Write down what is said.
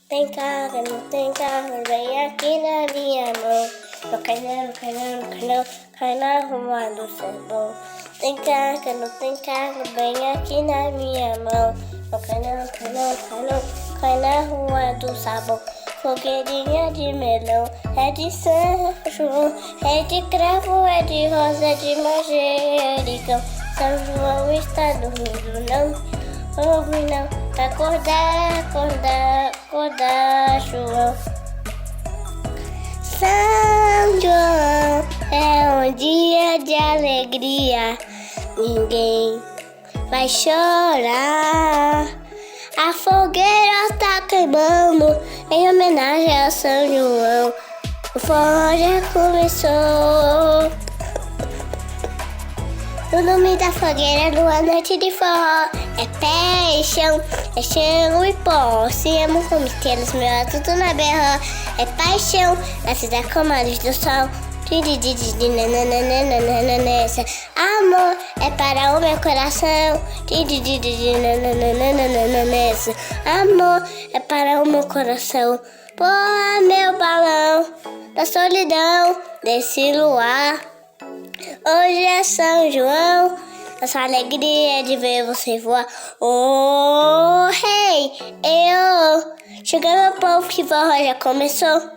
Tem carro, não tem carro, vem aqui na minha mão. Não cai não, cai não, cai não, cai na rua do céu. Tem carro, não tem carro, vem aqui na minha mão. Não cai não, cai não, cai não, cai na rua do sabão. Fogueirinha de melão, é de São João, é de cravo, é de rosa, é de manjericão. São João está dormindo, não ouve não. Acordar, acordar, acordar, João. São João é um dia de alegria, ninguém vai chorar. A fogueira tá queimando em homenagem a São João. O forró já começou. No nome da fogueira, numa noite de forró, é pé e chão, é chão e pó. Se amo como estrelas, meu tudo na berra. É paixão, nasce da comadre do sol. Amor é para o meu coração. Amor é para o meu coração. Pô, meu balão da solidão desse luar. Hoje é São João, nossa alegria é de ver você voar. Oh, hey, eu, chega meu povo que forró já começou.